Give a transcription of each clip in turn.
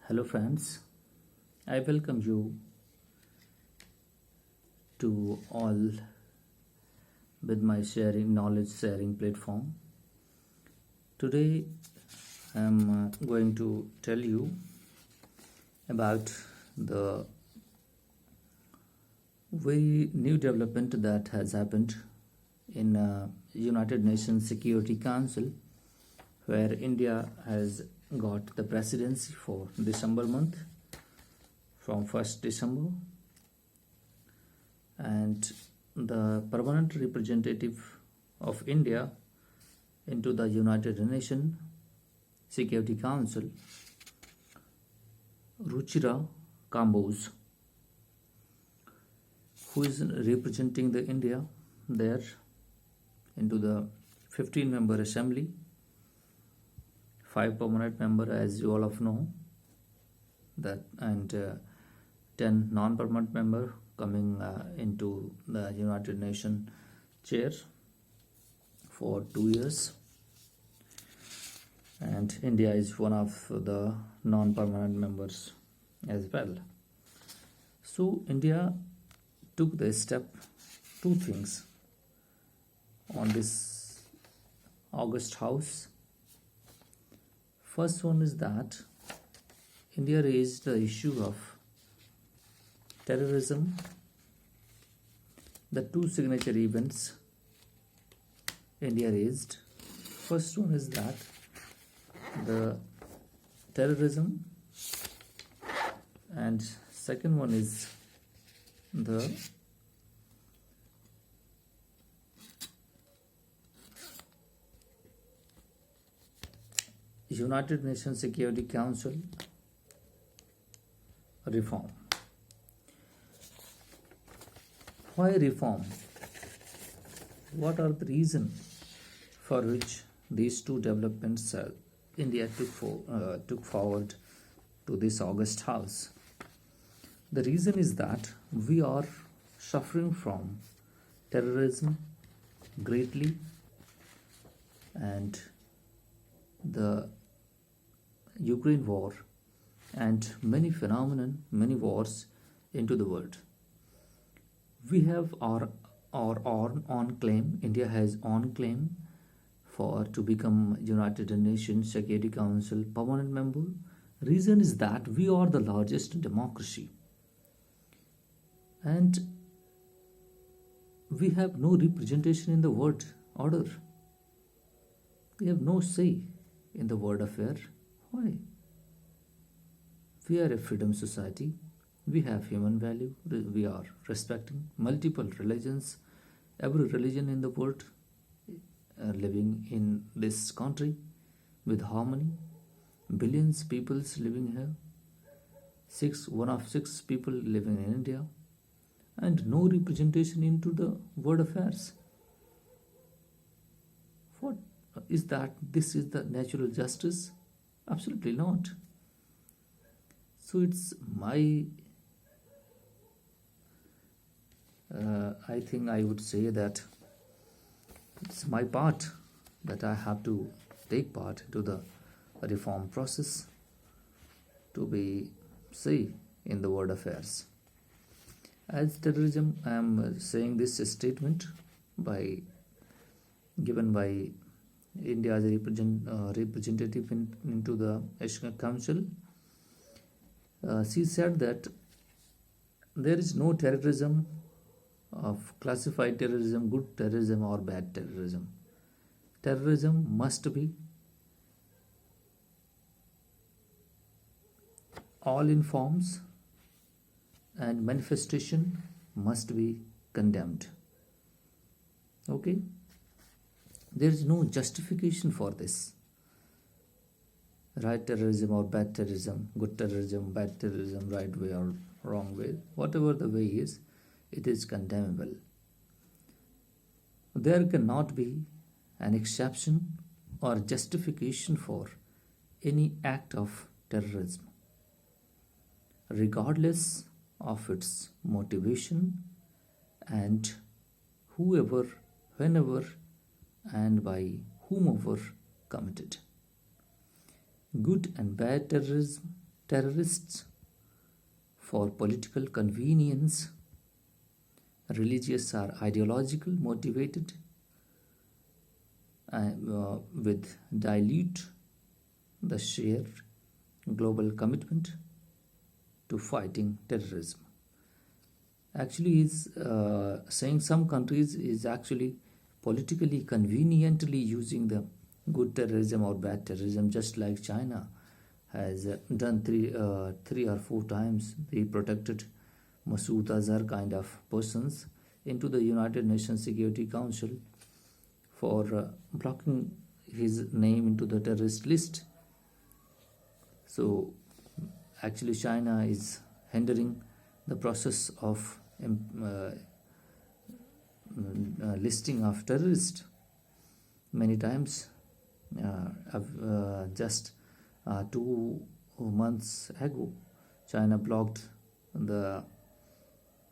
Hello, friends. I welcome you to all with my knowledge sharing platform. Today, I am going to tell you about the very new development that has happened in United Nations Security Council, where India has got the presidency for December month from 1st December, and the permanent representative of India into the United Nations Security Council, Ruchira Kamboj, who is representing the India there into the 15-member assembly, 5 permanent member, as you all of know that, and 10 non-permanent member coming into the United Nations chair for 2 years, and India is one of the non-permanent members as well. So India took the step, two things on this August House. First one is that India raised the issue of terrorism. The two signature events India raised. First one is that the terrorism, and second one is the United Nations Security Council reform. Why reform? What are the reasons for which these two developments India took forward to this August House? The reason is that we are suffering from terrorism greatly, and the Ukraine war and many wars into the world. We have our on claim. India has on claim to become United Nations Security Council permanent member. Reason is that we are the largest democracy, and we have no representation in the world order. We have no say in the world affair. Why? We are a freedom society. We have human value. We are respecting multiple religions. Every religion in the world living in this country with harmony. Billions people living here. One of 6 people living in India, and no representation into the world affairs. What is that? This is the natural justice? Absolutely not. So it's I think I would say that it's my part that I have to take part to the reform process to be say in the world affairs. As terrorism, I am saying this statement given by India's representative into the National Council. She said that there is no terrorism of classified terrorism, good terrorism or bad terrorism. Terrorism must be all in forms, and manifestation must be condemned. Okay? There is no justification for this. Right terrorism or bad terrorism, good terrorism, bad terrorism, right way or wrong way, whatever the way is, it is condemnable. There cannot be an exception or justification for any act of terrorism, regardless of its motivation and whoever, whenever, and by whomever committed. Good and bad terrorism Terrorists for political convenience, religious or ideological motivated, with dilute the shared global commitment to fighting terrorism. Actually, he's saying some countries is actually politically conveniently using the good terrorism or bad terrorism, just like China has done three or four times. They protected Masood Azhar kind of persons into the United Nations Security Council for blocking his name into the terrorist list. So actually China is hindering the process of listing of terrorists. Many times, just 2 months ago, China blocked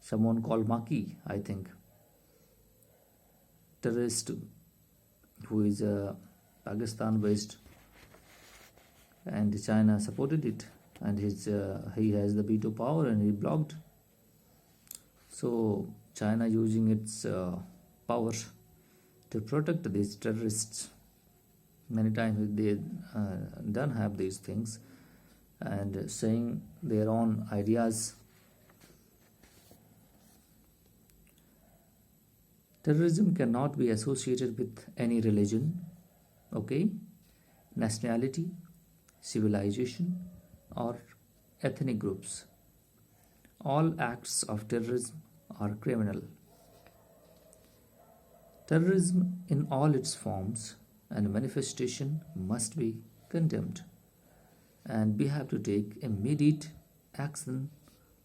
someone called Maki, I think, terrorist who is Pakistan based, and China supported it, and he has the veto power and he blocked. So China using its power to protect these terrorists. Many times they don't have these things and saying their own ideas. Terrorism cannot be associated with any religion, okay, nationality, civilization, or ethnic groups. All acts of terrorism are criminal. Terrorism in all its forms and manifestation must be condemned, and we have to take immediate action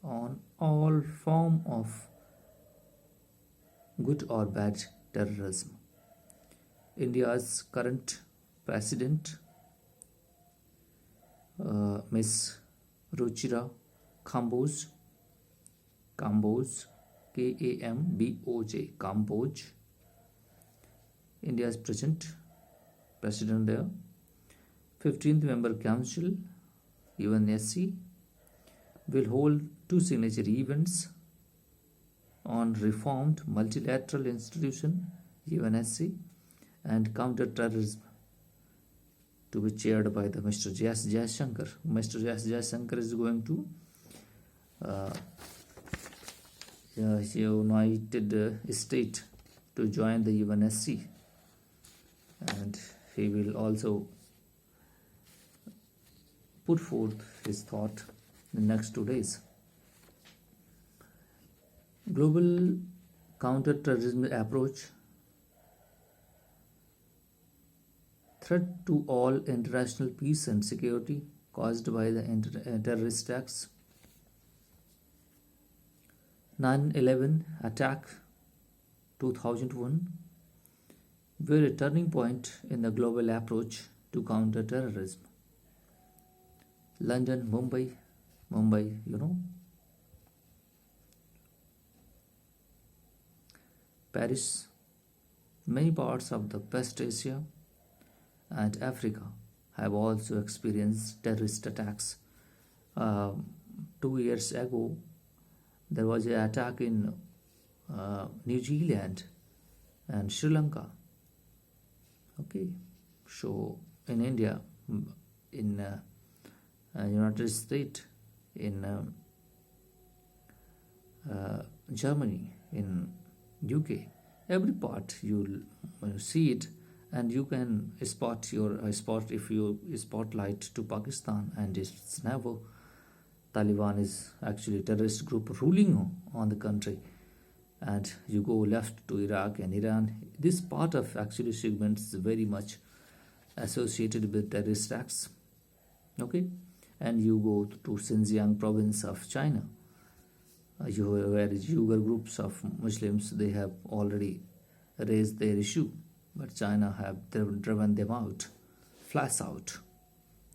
on all form of good or bad terrorism. India's current president, Miss Ruchira Kamboj, Kamboj, Kamboj, India's president there, 15th Member Council, Unsc, will hold 2 signature events on reformed multilateral institution, Unsc, and counter-terrorism, to be chaired by the Mr. S. Jaishankar. Mr. S. Jaishankar is going to United States to join the Unsc, and he will also put forth his thought in the next 2 days. Global counter-terrorism approach, threat to all international peace and security caused by the terrorist acts. 9/11 attack 2001 were a turning point in the global approach to counter-terrorism. London, Mumbai, Paris, many parts of the West Asia and Africa have also experienced terrorist attacks. 2 years ago, there was an attack in New Zealand and Sri Lanka. Okay, so in India, in United States, in Germany, in UK, every part you see it, and you can spot if you spotlight to Pakistan, and it's never Taliban is actually a terrorist group ruling on the country. And you go left to Iraq and Iran, this part of actually segments is very much associated with terrorist acts. Okay, and you go to Xinjiang province of China, where Uyghur groups of Muslims, they have already raised their issue, but China have driven them out, flat out,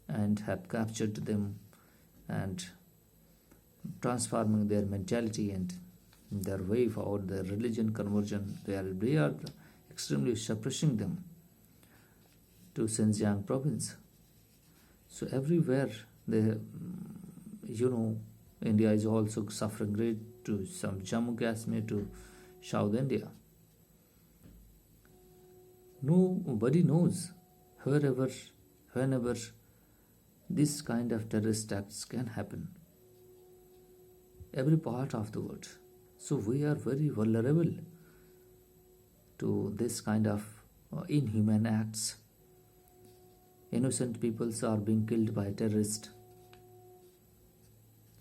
and have captured them and transforming their mentality and their way forward, their religion conversion. They are extremely suppressing them to Xinjiang province. So everywhere India is also suffering great to some Jammu Kashmir to South India. Nobody knows whenever this kind of terrorist acts can happen. Every part of the world. So we are very vulnerable to this kind of inhuman acts. Innocent peoples are being killed by terrorists.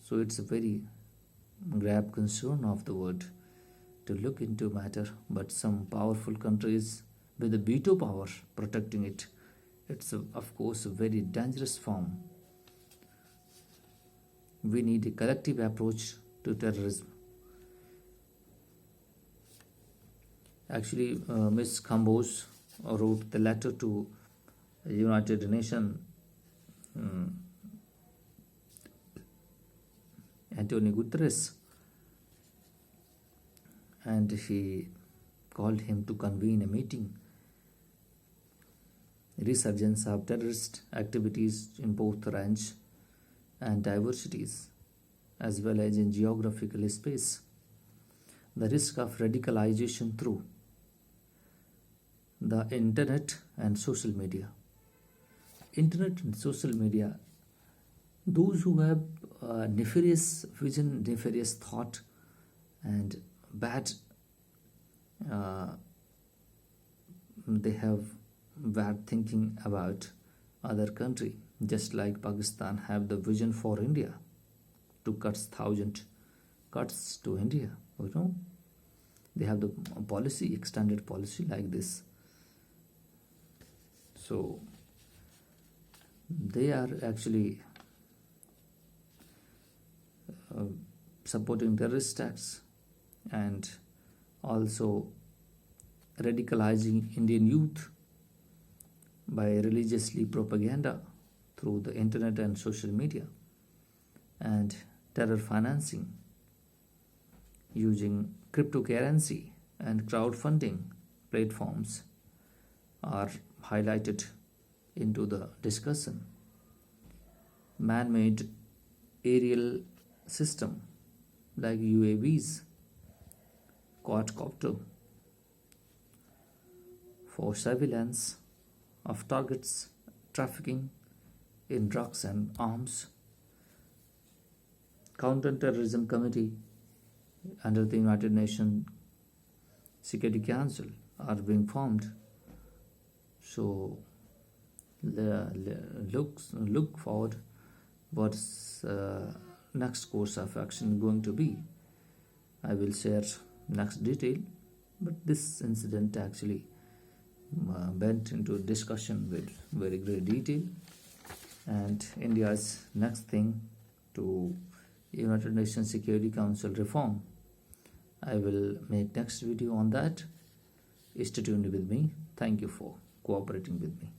So it's a very grave concern of the world to look into matter, but some powerful countries with the veto power protecting it. It's of course a very dangerous form. We need a collective approach to terrorism. Actually, Ms. Kambos wrote the letter to United Nations Antonio Guterres, and he called him to convene a meeting. Resurgence of terrorist activities in both range and diversities, as well as in geographical space. The risk of radicalization through the internet and social media. Internet and social media, those who have nefarious vision, nefarious thought, and bad, they have bad thinking about other country, just like Pakistan have the vision for India to cut 1,000 cuts to India. They have the policy, extended policy like this. So they are actually supporting terrorist acts and also radicalizing Indian youth by religiously propaganda through the internet and social media, and terror financing using cryptocurrency and crowdfunding platforms are highlighted into the discussion. Man-made aerial system like UAVs, quadcopter for surveillance of targets, trafficking in drugs and arms. Counter-Terrorism Committee under the United Nations Security Council are being formed. So look forward what's next course of action going to be. I will share next detail, but this incident actually went into discussion with very great detail, and India's next thing to United Nations Security Council reform. I will make next video on that. Stay tuned with me. Thank you for cooperating with me.